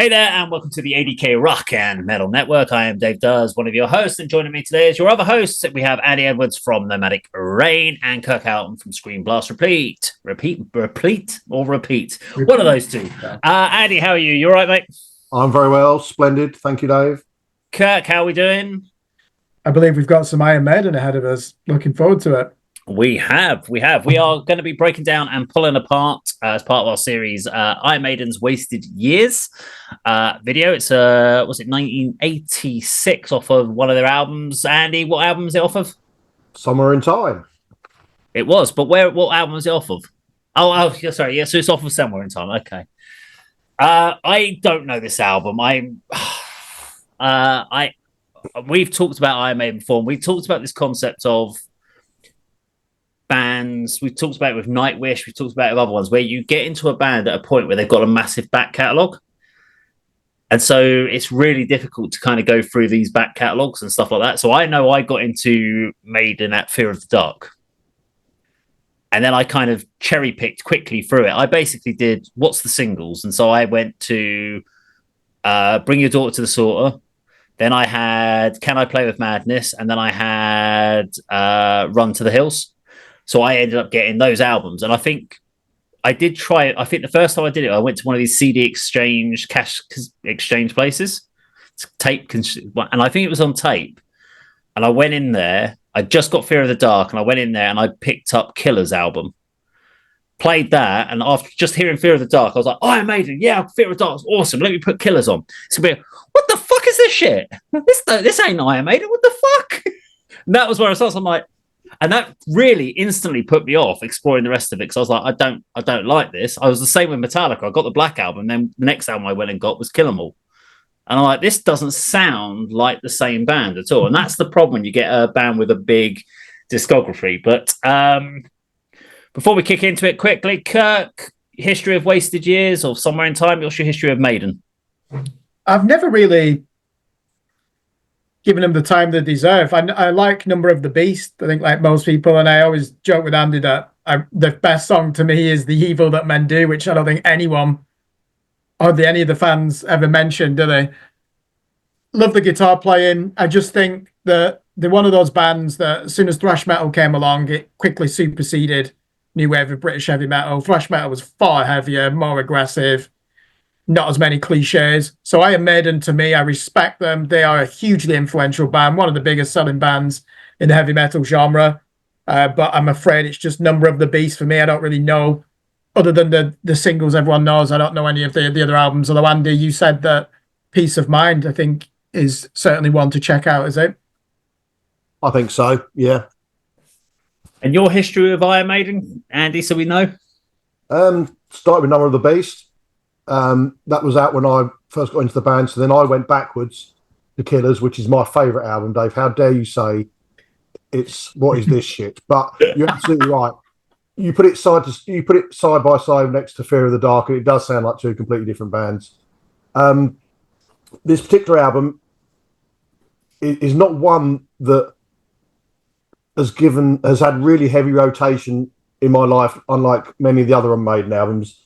Hey there, and welcome to the ADK Rock and Metal Network. I am Dave Durs, one of your hosts, and joining me today is your other hosts. We have Andy Edwards from Nomadic Rain and Kirk Houghton from Screen Blast Replete. Repeat. One of those two. Andy, how are you? You all right, mate? I'm very well. Splendid. Thank you, Dave. Kirk, how are we doing? I believe we've got some Iron Maiden ahead of us. Looking forward to it. We have. We are going to be breaking down and pulling apart as part of our series Iron Maiden's Wasted Years video. It's was it 1986 off of one of their albums? Andy, what album is it off of? Somewhere in Time. It was, but what album was it off of? Oh, yeah, sorry. Yeah, so it's off of Somewhere in Time. Okay. I don't know this album. We've talked about Iron Maiden before. We've talked about this concept of bands. We've talked about it with Nightwish. We've talked about it with other ones where you get into a band at a point where they've got a massive back catalogue. And so it's really difficult to kind of go through these back catalogues and stuff like that. So I know I got into Maiden at Fear of the Dark. And then I kind of cherry picked quickly through it. I basically did what's the singles. And so I went to Bring Your Daughter to the Slaughter. Then I had Can I Play with Madness? And then I had Run to the Hills. So I ended up getting those albums. And I think I did try it. I think the first time I did it, I went to one of these CD exchange, cash exchange places. And I think it was on tape. And I went in there. I just got Fear of the Dark. And I went in there and I picked up Killer's album. Played that. And after just hearing Fear of the Dark, I was like, oh, Iron Maiden. Yeah, Fear of the Dark is awesome. Let me put Killers on. It's going to be, what the fuck is this shit? This ain't Iron Maiden. What the fuck? And that was where I started. I'm like, and that really instantly put me off exploring the rest of it because I was like, I don't like this. I was the same with Metallica. I got the Black Album, then the next album I went and got was Kill 'Em All, and I'm like, this doesn't sound like the same band at all. And that's the problem when you get a band with a big discography. But before we kick into it quickly, Kirk, history of Wasted Years or Somewhere in Time. What's your history of Maiden? I've never really given them the time they deserve. I like Number of the Beast, I think, like most people, and I always joke with Andy that the best song to me is The Evil That Men Do, which I don't think anyone or any of the fans ever mentioned, do they? Love the guitar playing. I just think that they're one of those bands that as soon as thrash metal came along, it quickly superseded new wave of British heavy metal. Thrash metal was far heavier, more aggressive, not as many cliches. So Iron Maiden, to me, I respect them. They are a hugely influential band, one of the biggest selling bands in the heavy metal genre. But I'm afraid it's just Number of the Beast for me. I don't really know, other than the singles everyone knows, I don't know any of the other albums. Although, Andy, you said that Peace of Mind, I think, is certainly one to check out, is it? I think so, yeah. And your history of Iron Maiden, Andy, so we know? Started with Number of the Beast. That was out when I first got into the band. So then I went backwards to Killers, which is my favourite album, Dave. How dare you say it's what is this shit? But you're absolutely right. You put it side by side next to Fear of the Dark, and it does sound like two completely different bands. This particular album is not one that has had really heavy rotation in my life, unlike many of the other Maiden albums.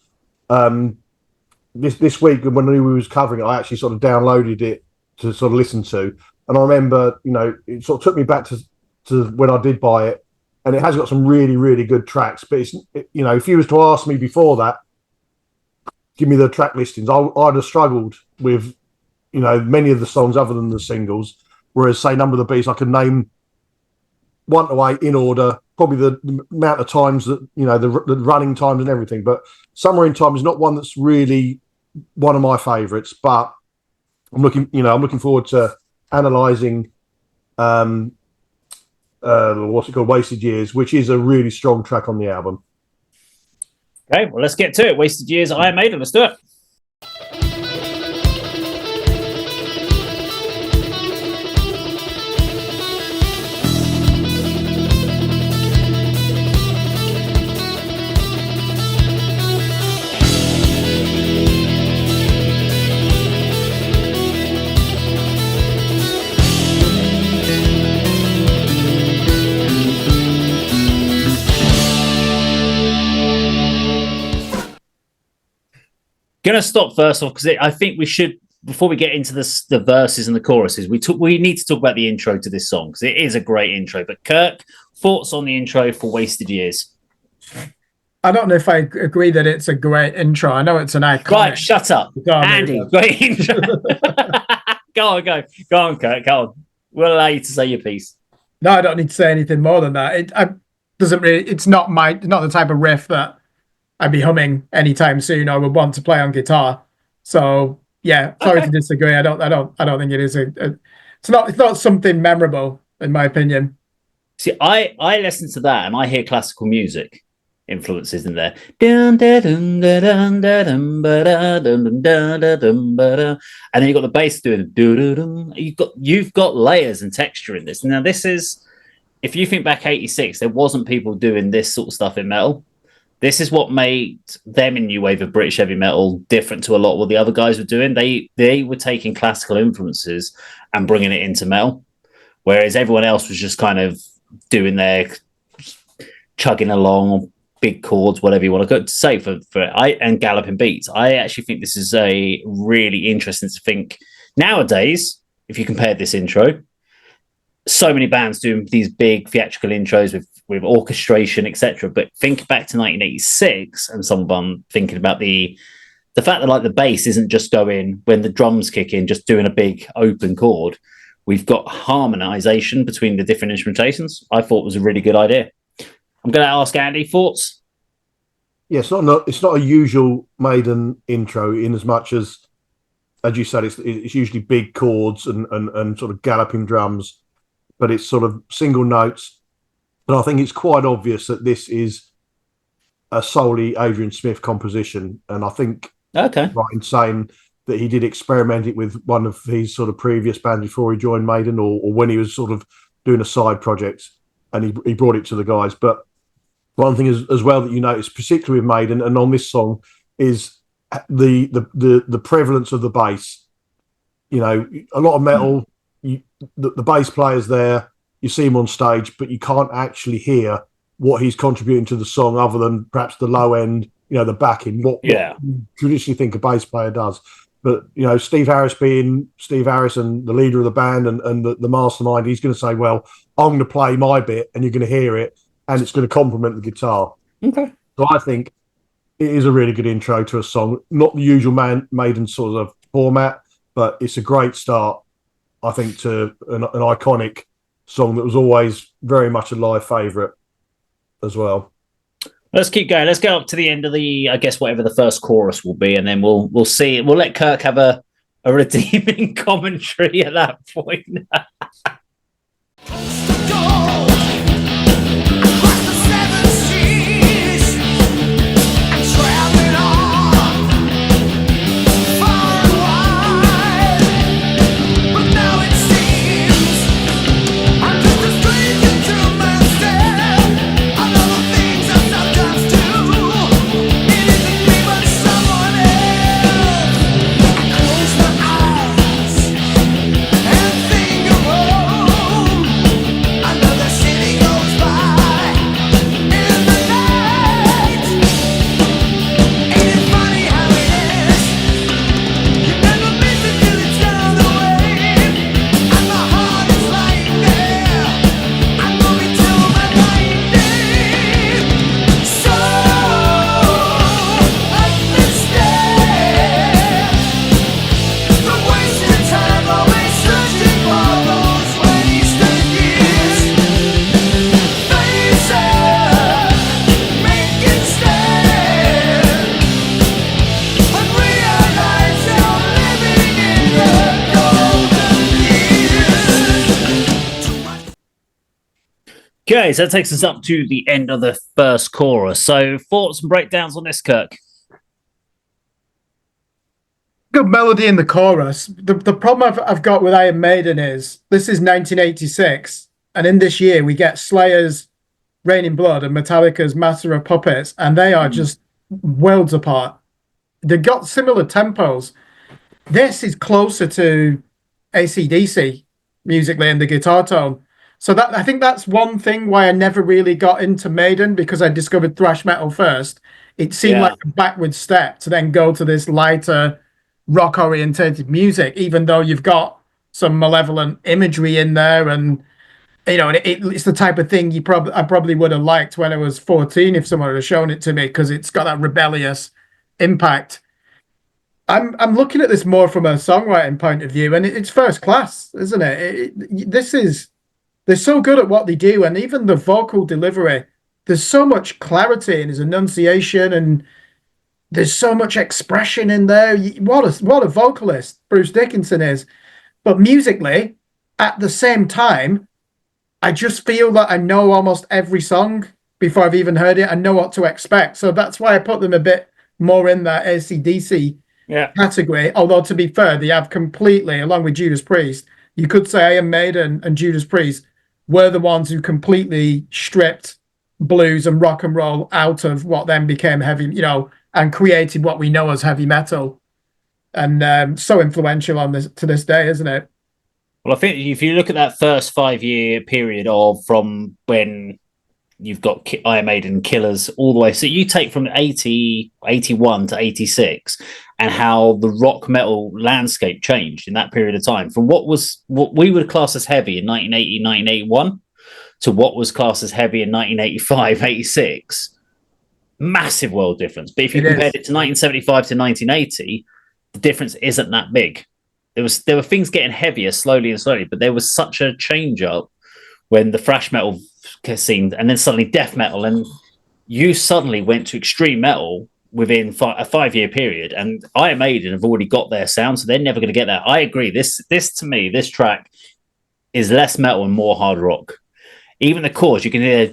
This week when we was covering it, I actually sort of downloaded it to sort of listen to, and I remember, it sort of took me back to when I did buy it, and it has got some really, really good tracks. But if you was to ask me before that, give me the track listings, I'd have struggled with, many of the songs other than the singles. Whereas, say, Number of the Beast, I could name 1 to 8 in order, probably the amount of times that, the running times and everything. But Somewhere in Time is not one that's really one of my favourites, but I'm looking forward to analysing what's it called, Wasted Years, which is a really strong track on the album. Okay, well, let's get to it. Wasted Years, Iron Maiden. Let's do it. Gonna stop first off because I think we should, before we get into the verses and the choruses, we need to talk about the intro to this song because it is a great intro. But Kirk, thoughts on the intro for Wasted Years? I don't know if I agree that it's a great intro. I know it's an iconic. Right, shut up, Andy. Great intro. Go on, Kirk. Go on. We'll allow you to say your piece. No, I don't need to say anything more than that. It's not the type of riff that I'd be humming anytime soon or would want to play on guitar. So yeah, sorry to disagree. I don't think it is it's not something memorable in my opinion. See, I listen to that and I hear classical music influences in there. And then you've got the bass doing you've got layers and texture in this. Now, this is, if you think back 86, there wasn't people doing this sort of stuff in metal. This is what made them in new wave of British heavy metal different to a lot of what the other guys were doing. They were taking classical influences and bringing it into metal, whereas everyone else was just kind of doing their chugging along, big chords, whatever you want to say for it, and galloping beats. I actually think this is a really interesting to think nowadays. If you compare this intro, so many bands doing these big theatrical intros with orchestration, etc. But think back to 1986 and someone thinking about the fact that like the bass isn't just going when the drums kick in, just doing a big open chord. We've got harmonization between the different instrumentations. I thought was a really good idea. I'm going to ask Andy thoughts. Yeah, it's not a usual Maiden intro in as much as you said, it's usually big chords and sort of galloping drums, but it's sort of single notes. And I think it's quite obvious that this is a solely Adrian Smith composition. And I think right in saying that he did experiment it with one of his sort of previous bands before he joined Maiden, or when he was sort of doing a side project, and he brought it to the guys. But one thing as well that you notice, particularly with Maiden and on this song, is the prevalence of the bass. You know, a lot of metal, the bass player's there, you see him on stage, but you can't actually hear what he's contributing to the song other than perhaps the low end, you know, the backing, what you traditionally think a bass player does. But, you know, Steve Harris being Steve Harris and the leader of the band and the mastermind, he's going to say, well, I'm going to play my bit and you're going to hear it and it's going to complement the guitar. Okay. So I think it is a really good intro to a song. Not the usual Maiden sort of format, but it's a great start, I think, to an iconic song that was always very much a live favourite as well. Let's keep going. Let's go up to the end of the, I guess, whatever the first chorus will be, and then we'll see. We'll let Kirk have a redeeming commentary at that point. Okay, so that takes us up to the end of the first chorus. So, thoughts and breakdowns on this, Kirk? Good melody in the chorus. The problem I've got with Iron Maiden is this is 1986, and in this year we get Slayer's Rain in Blood and Metallica's Master of Puppets, and they are just worlds apart. They've got similar tempos. This is closer to AC/DC musically in the guitar tone. So that I think that's one thing why I never really got into Maiden, because I discovered thrash metal first, it seemed like a backward step to then go to this lighter rock orientated music, even though you've got some malevolent imagery in there. And it's the type of thing I probably would have liked when I was 14 if someone had shown it to me, because it's got that rebellious impact. I'm looking at this more from a songwriting point of view, and it's first class, isn't it? They're so good at what they do, and even the vocal delivery, there's so much clarity in his enunciation, and there's so much expression in there. What a vocalist Bruce Dickinson is. But musically, at the same time, I just feel that I know almost every song before I've even heard it. I know what to expect. So that's why I put them a bit more in that AC/DC category. Although, to be fair, they have completely, along with Judas Priest, you could say Iron Maiden and Judas Priest were the ones who completely stripped blues and rock and roll out of what then became heavy, and created what we know as heavy metal. And so influential on this to this day, isn't it? Well, I think if you look at that first 5-year period from when you've got Iron Maiden, Killers, all the way. So you take from 81 to 86 and how the rock metal landscape changed in that period of time from what we would class as heavy in 1980, 1981 to what was classed as heavy in 1985, 86. Massive world difference. But if you compared it to 1975 to 1980, the difference isn't that big. There were things getting heavier slowly and slowly, but there was such a change up when the thrash metal scene and then suddenly death metal, and you suddenly went to extreme metal within a 5-year period. And Iron Maiden have already got their sound, so they're never going to get that. I agree. This to me, this track is less metal and more hard rock. Even the chords, you can hear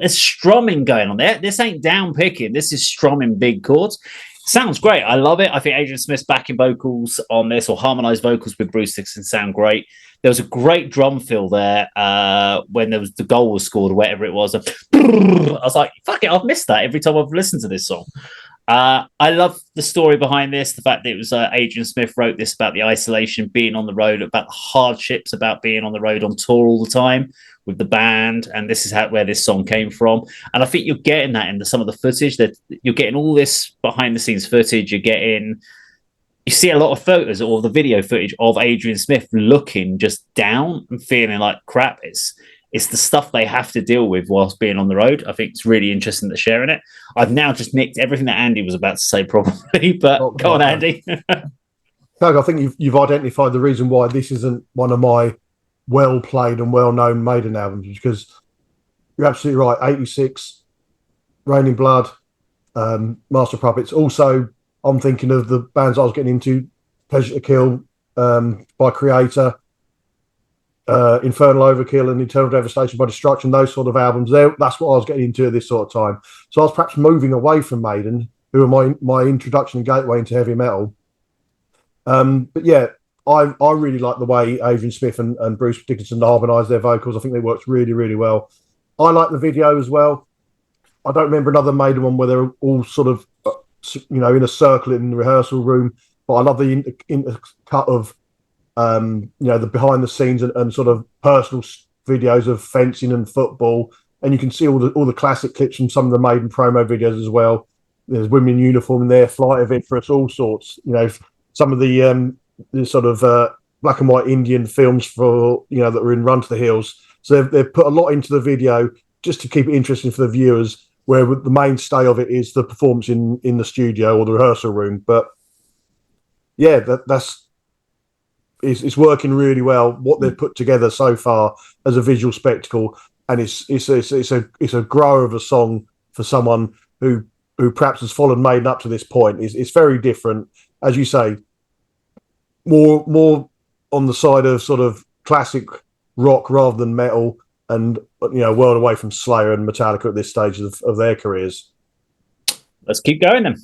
there's strumming going on there. This ain't down picking. This is strumming big chords. Sounds great. I love it. I think Adrian Smith's backing vocals on this, or harmonized vocals with Bruce Dickinson, sound great. There was a great drum fill there when the goal was scored, or whatever it was. I was like, fuck it, I've missed that every time I've listened to this song. I love the story behind this, the fact that it was Adrian Smith wrote this about the isolation, being on the road, about the hardships about being on the road on tour all the time with the band, and this is where this song came from. And I think you're getting that in some of the footage, that you're getting all this behind the scenes footage. You see a lot of photos or the video footage of Adrian Smith looking just down and feeling like crap. It's the stuff they have to deal with whilst being on the road. I think it's really interesting that sharing it. I've now just nicked everything that Andy was about to say, probably, but go on, Andy. Doug, I think you've identified the reason why this isn't one of my well-played and well-known Maiden albums, because you're absolutely right. 86, Raining Blood, Master of Puppets. Also, I'm thinking of the bands I was getting into, Pleasure to Kill by Creator, Infernal Overkill and Eternal Devastation by Destruction, those sort of albums. That's what I was getting into at this sort of time. So I was perhaps moving away from Maiden, who were my introduction and gateway into heavy metal. But yeah, I really like the way Adrian Smith and Bruce Dickinson harmonised their vocals. I think they worked really, really well. I like the video as well. I don't remember another Maiden one where they're all sort of, in a circle in the rehearsal room. But I love the intercut of, the behind the scenes and sort of personal videos of fencing and football. And you can see all the classic clips from some of the Maiden promo videos as well. There's women in uniform in there, Flight of Icarus, all sorts. Some of the sort of black and white Indian films that were in Run to the Hills. So they've put a lot into the video just to keep it interesting for the viewers, where the mainstay of it is the performance in the studio or the rehearsal room. But yeah, it's working really well, what they've put together so far as a visual spectacle. And it's a grower of a song for someone who perhaps has followed Maiden up to this point. It's very different, as you say, more on the side of sort of classic rock rather than metal, and a world away from Slayer and Metallica at this stage of their careers. Let's keep going then.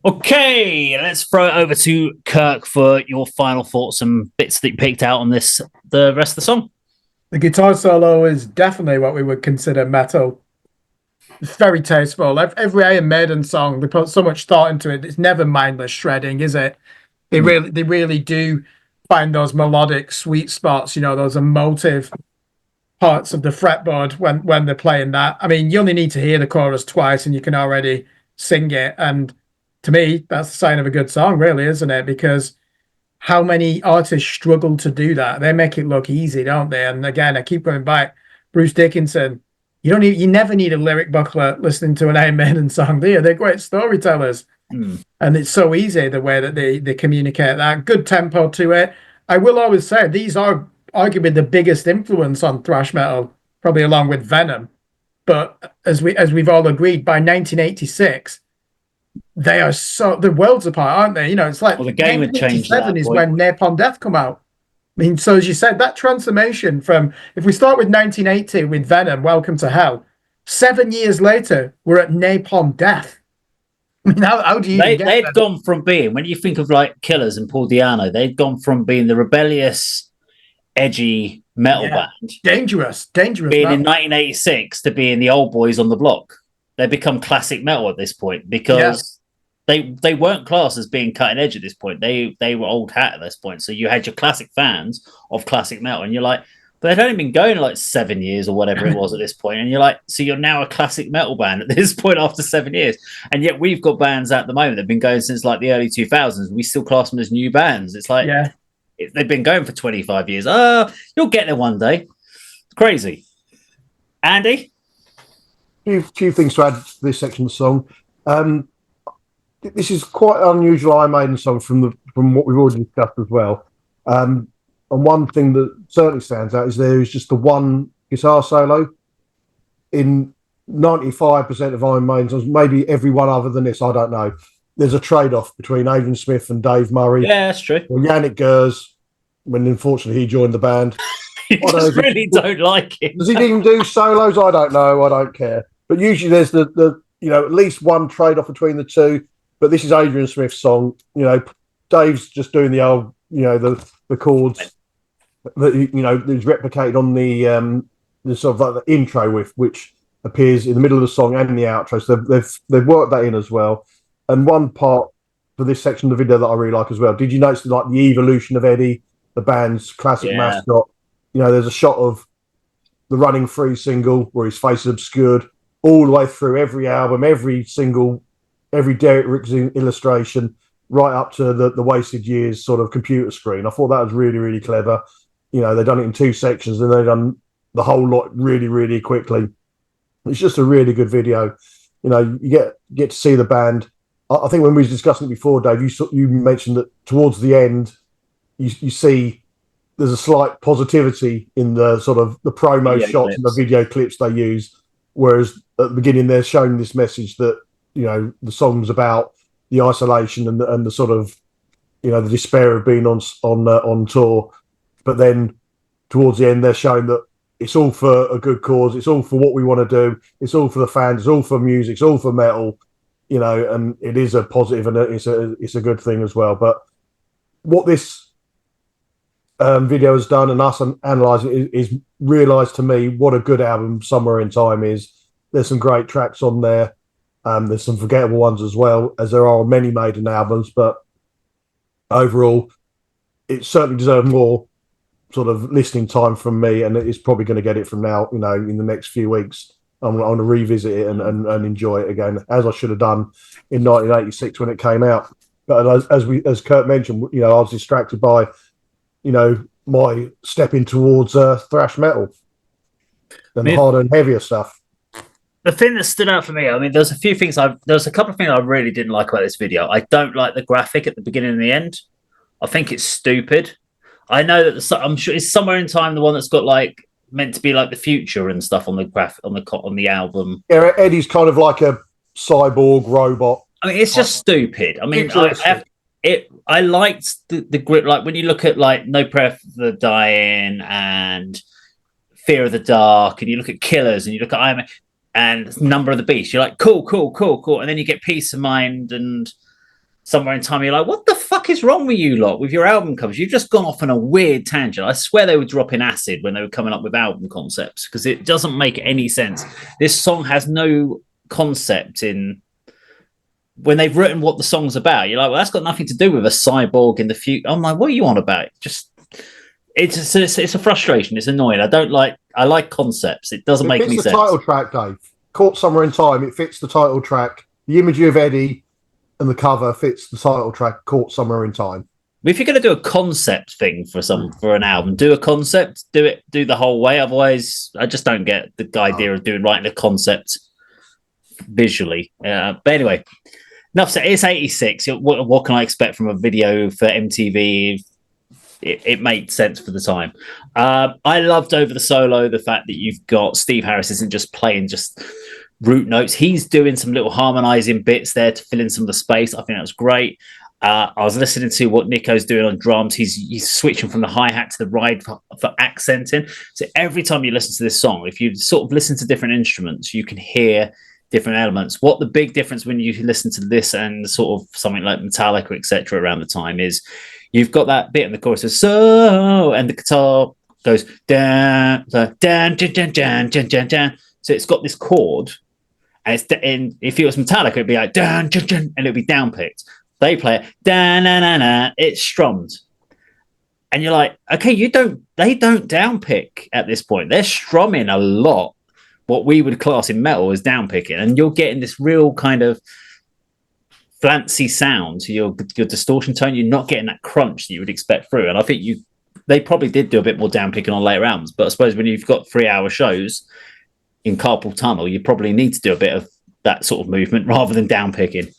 Okay, let's throw it over to Kirk for your final thoughts and bits that you picked out on the rest of the song. The guitar solo is definitely what we would consider metal. It's very tasteful. Every Iron Maiden song, they put so much thought into it. It's never mindless shredding, is it? They really do find those melodic sweet spots, those emotive parts of the fretboard when they're playing that. I mean, you only need to hear the chorus twice and you can already sing it. And to me, that's the sign of a good song, really, isn't it? Because how many artists struggle to do that? They make it look easy, don't they? And again, I keep going back. Bruce Dickinson, you never need a lyric booklet listening to an Iron Maiden song, do you? They're great storytellers. And it's so easy the way that they communicate that. Good tempo to it. I will always say these are arguably the biggest influence on thrash metal, probably along with Venom. But as we've all agreed, by 1986, they are the worlds apart, aren't they? It's like the game had changed. That is when Napalm Death come out. I mean, so as you said, that transformation from, if we start with 1980 with Venom, Welcome to Hell, 7 years later, we're at Napalm Death. I mean, how do you? They'd gone from being, when you think of like Killers and Paul Di'Anno, they'd gone from being the rebellious, edgy metal band, dangerous, being metal. in 1986 to being the old boys on the block. They become classic metal at this point because they weren't classed as being cutting edge at this point. They were old hat at this point. So you had your classic fans of classic metal, and you're like, but they'd only been going like 7 years or whatever it was at this point. And you're like, so you're now a classic metal band at this point after 7 years. And yet we've got bands at the moment that have been going since like the early 2000s. We still class them as new bands. It's like, they've been going for 25 years. You'll get there one day. It's crazy. Andy? Few things to add to this section of the song. This is quite an unusual Iron Maiden song from what we've already discussed as well. And one thing that certainly stands out is there is just the one guitar solo. In 95% of Iron Maiden songs, maybe every one other than this, I don't know. There's a trade-off between Adrian Smith and Dave Murray. Yeah, that's true. Or Yannick Gers, when unfortunately he joined the band. You just really don't like it. Does he even do solos? I don't know. I don't care. But usually there's the at least one trade-off between the two. But this is Adrian Smith's song. Dave's just doing the old, the chords that is replicated on the sort of like the intro which appears in the middle of the song and in the outro. So they've worked that in as well. And one part for this section of the video that I really like as well. Did you notice like the evolution of Eddie, the band's classic mascot? There's a shot of the Running Free single where his face is obscured all the way through every album, every Derek Riggs illustration, right up to the Wasted Years sort of computer screen. I thought that was really, really clever. They've done it in two sections and they've done the whole lot really, really quickly. It's just a really good video. You get to see the band. I think when we were discussing it before, Dave, you mentioned that towards the end, you see there's a slight positivity in the sort of the promo shots and the video clips they use, whereas at the beginning they're showing this message that the song's about the isolation and the sort of the despair of being on tour, but then towards the end they're showing that it's all for a good cause, it's all for what we want to do, it's all for the fans, it's all for music, it's all for metal, and it is a positive and it's a good thing as well. But what this video has done and us analysing is realised to me what a good album Somewhere in Time is. There's some great tracks on there. There's some forgettable ones as well, as there are many Maiden albums, but overall, it certainly deserves more sort of listening time from me, and it's probably going to get it from now, in the next few weeks. I'm going to revisit it and enjoy it again, as I should have done in 1986 when it came out. But as Kirk mentioned, I was distracted by, my stepping towards thrash metal and harder and heavier stuff. The thing that stood out for me, there's a couple of things I really didn't like about this video. I don't like the graphic at the beginning and the end. I think it's stupid. I know that I'm sure it's Somewhere in Time, the one that's got like meant to be like the future and stuff on the album. Yeah, Eddie's kind of like a cyborg robot. It's just stupid. I liked the grip. Like when you look at like No Prayer for the Dying and Fear of the Dark, and you look at Killers and you look at and Number of the Beast, you're like, cool. And then you get Peace of Mind and Somewhere in Time, you're like, what the fuck is wrong with you lot with your album covers? You've just gone off on a weird tangent. I swear they were dropping acid when they were coming up with album concepts because it doesn't make any sense. This song has no concept in when they've written what the song's about. You're like, well, that's got nothing to do with a cyborg in the future. I'm like, what are you on about? Just it's a frustration. It's annoying. I like concepts. It doesn't make any sense. It fits the title track, Dave. Caught Somewhere in Time. It fits the title track. The imagery of Eddie and the cover fits the title track. Caught Somewhere in Time. If you're going to do a concept thing for an album, do a concept. Do the whole way. Otherwise, I just don't get the idea of writing a concept visually. But anyway, enough said. It's 86. What can I expect from a video for MTV? It made sense for the time. I loved over the solo the fact that you've got Steve Harris isn't just playing just root notes. He's doing some little harmonizing bits there to fill in some of the space. I think that was great. I was listening to what Nico's doing on drums. He's switching from the hi-hat to the ride for accenting. So every time you listen to this song, if you sort of listen to different instruments, you can hear different elements. What the big difference when you listen to this and sort of something like Metallica, etc., around the time is you've got that bit in the chorus of so, and the guitar goes down, down, down, down, down, down, down. So it's got this chord, and if it was Metallica, it'd be like down, down, down, and it'd be downpicked. They play it down, na, na, na. It's strummed, and you're like, okay, they don't downpick at this point. They're strumming a lot. What we would class in metal as downpicking, and you're getting this real kind of flancy sound to your distortion tone. You're not getting that crunch that you would expect through. And I think they probably did do a bit more downpicking on later albums. But I suppose when you've got 3-hour shows in Carpal Tunnel, you probably need to do a bit of that sort of movement rather than downpicking.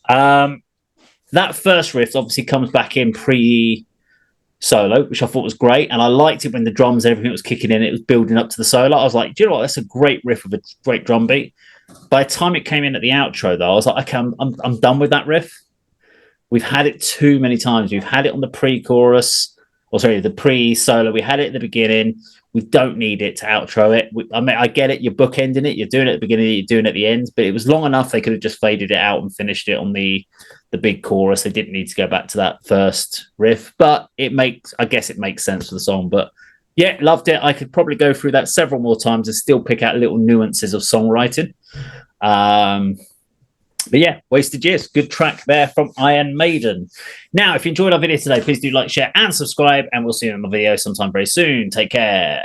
That first riff obviously comes back in pre-solo, which I thought was great. And I liked it when the drums, everything was kicking in. It was building up to the solo. I was like, do you know what? That's a great riff with a great drum beat. By the time it came in at the outro, though, I was like, okay, I'm done with that riff. We've had it too many times. We've had it on the pre-chorus, the pre-solo. We had it at the beginning. We don't need it to outro it. I get it. You're bookending it. You're doing it at the beginning. You're doing it at the end. But it was long enough. They could have just faded it out and finished it on the big chorus. They didn't need to go back to that first riff. But I guess it makes sense for the song. But yeah, loved it. I could probably go through that several more times and still pick out little nuances of songwriting. But yeah, Wasted Years. Good track there from Iron Maiden. Now, if you enjoyed our video today, please do like, share, and subscribe. And we'll see you in my video sometime very soon. Take care.